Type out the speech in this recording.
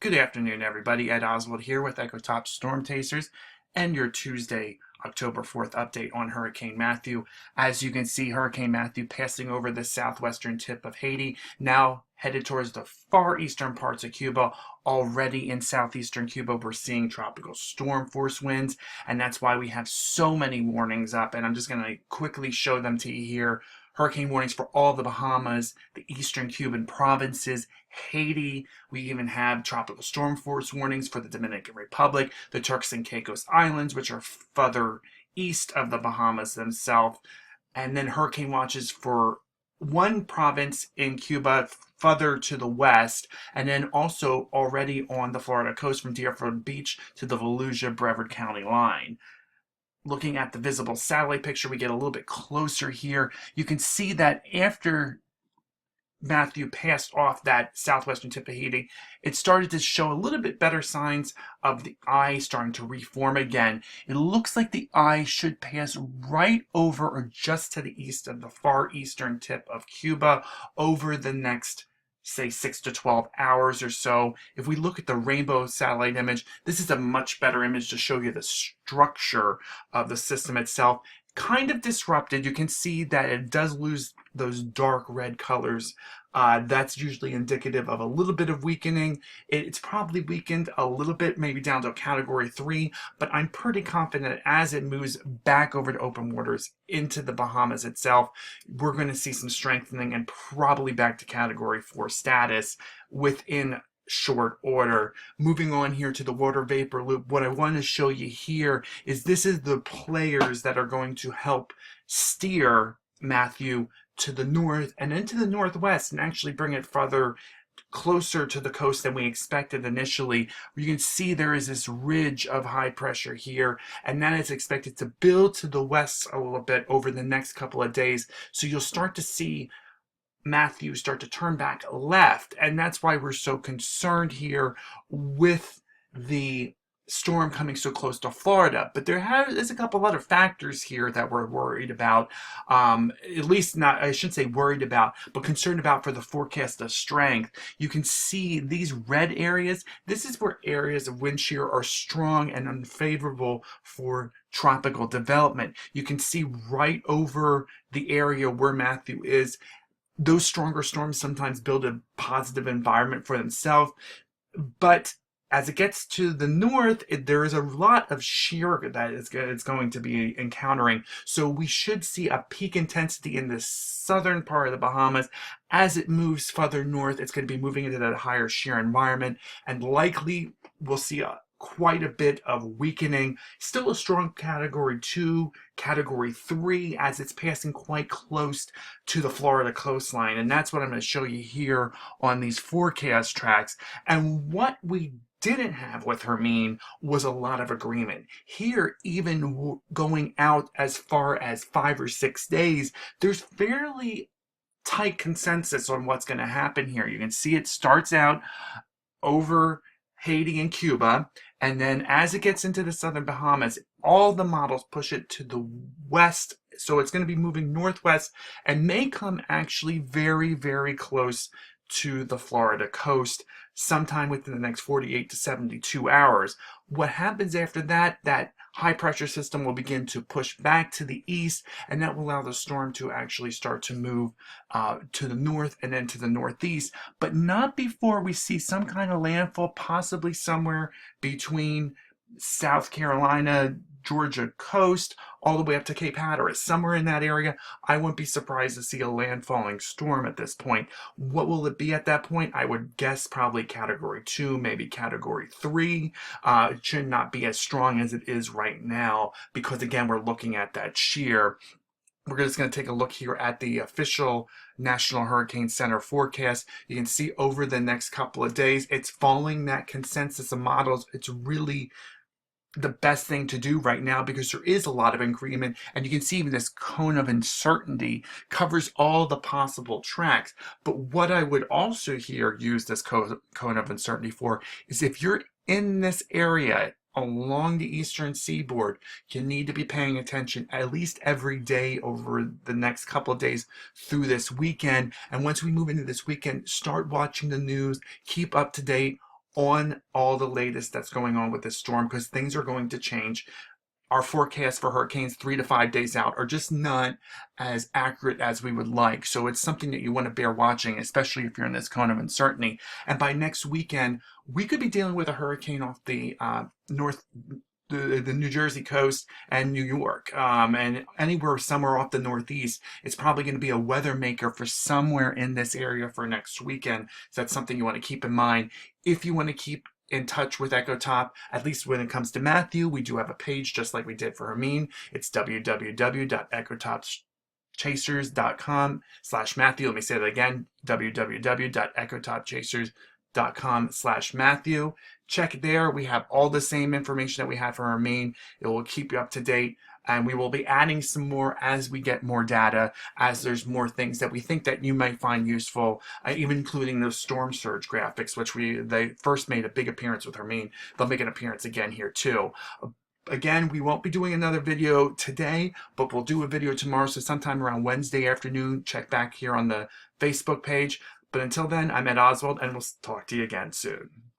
Good afternoon, everybody. Ed Oswald here with EchoTop Storm Tasters and your Tuesday, October 4th update on Hurricane Matthew. As you can see, Hurricane Matthew passing over the southwestern tip of Haiti, now headed towards the far eastern parts of Cuba. Already in southeastern Cuba, we're seeing tropical storm force winds, and that's why we have so many warnings up. And I'm just going to quickly show them to you here. Hurricane warnings for all the Bahamas, the eastern Cuban provinces, Haiti. We even have tropical storm force warnings for the Dominican Republic, the Turks and Caicos Islands, which are further east of the Bahamas themselves, and then hurricane watches for one province in Cuba further to the west, and then also already on the Florida coast from Deerfield Beach to the Volusia-Brevard County line. Looking at the visible satellite picture, we get a little bit closer here. You can see that after Matthew passed off that southwestern tip of Haiti, it started to show a little bit better signs of the eye starting to reform again. It looks like the eye should pass right over or just to the east of the far eastern tip of Cuba over the next, say, 6 to 12 hours or so. If we look at the rainbow satellite image, this is a much better image to show you the structure of the system itself. Kind of disrupted. You can see that it does lose those dark red colors. That's usually indicative of a little bit of weakening. It's probably weakened a little bit, maybe down to a category 3, but I'm pretty confident as it moves back over to open waters into the Bahamas itself, we're going to see some strengthening and probably back to category 4 status within short order. Moving on here to the water vapor loop, what I want to show you here is this is the players that are going to help steer Matthew to the north and into the northwest and actually bring it further closer to the coast than we expected initially. You can see there is this ridge of high pressure here, and that is expected to build to the west a little bit over the next couple of days. So you'll start to see Matthew start to turn back left, and that's why we're so concerned here with the storm coming so close to Florida. But there's a couple other factors here that we're worried about, at least not, I shouldn't say worried about, but concerned about for the forecast of strength. You can see these red areas. This is where areas of wind shear are strong and unfavorable for tropical development. You can see right over the area where Matthew is. Those stronger storms sometimes build a positive environment for themselves, but as it gets to the north, there is a lot of shear that it's going to be encountering. So we should see a peak intensity in the southern part of the Bahamas. As it moves further north, it's going to be moving into that higher shear environment, and likely we'll see quite a bit of weakening. Still a strong category 2, category 3 as it's passing quite close to the Florida coastline. And that's what I'm going to show you here on these forecast tracks. And what we didn't have with Hermine was a lot of agreement. Here, even going out as far as 5 or 6 days, there's fairly tight consensus on what's going to happen here. You can see it starts out over Haiti and Cuba, and then as it gets into the southern Bahamas, all the models push it to the west, so it's going to be moving northwest and may come actually very, very close to the Florida coast sometime within the next 48 to 72 hours. What happens after that, that high pressure system will begin to push back to the east, and that will allow the storm to actually start to move to the north and then to the northeast, but not before we see some kind of landfall, possibly somewhere between South Carolina, Georgia coast, all the way up to Cape Hatteras, somewhere in that area. I wouldn't be surprised to see a landfalling storm at this point. What will it be at that point? I would guess probably category 2, maybe category 3. It should not be as strong as it is right now because, again, we're looking at that shear. We're just going to take a look here at the official National Hurricane Center forecast. You can see over the next couple of days, it's following that consensus of models. It's really the best thing to do right now because there is a lot of agreement, and you can see even this cone of uncertainty covers all the possible tracks. But what I would also here use this cone of uncertainty for is if you're in this area along the eastern seaboard, you need to be paying attention at least every day over the next couple of days through this weekend. And once we move into this weekend, start watching the news, keep up to date on all the latest that's going on with this storm, because things are going to change. Our forecasts for hurricanes 3 to 5 days out are just not as accurate as we would like. So it's something that you want to bear watching, especially if you're in this cone of uncertainty. And by next weekend, we could be dealing with a hurricane off the the New Jersey coast and New York, and anywhere somewhere off the Northeast. It's probably going to be a weather maker for somewhere in this area for next weekend. So that's something you want to keep in mind if you want to keep in touch with Echo Top. At least when it comes to Matthew, we do have a page just like we did for Hermine. It's www.echotopchasers.com/Matthew. Let me say that again, www.echotopchasers.com/Matthew. Check there. We have all the same information that we had for Hermine. It will keep you up to date. And we will be adding some more as we get more data, as there's more things that we think that you might find useful, even including those storm surge graphics, which they first made a big appearance with Hermine. They'll make an appearance again here too. Again, we won't be doing another video today, but we'll do a video tomorrow. So sometime around Wednesday afternoon, check back here on the Facebook page. But until then, I'm Ed Oswald, and we'll talk to you again soon.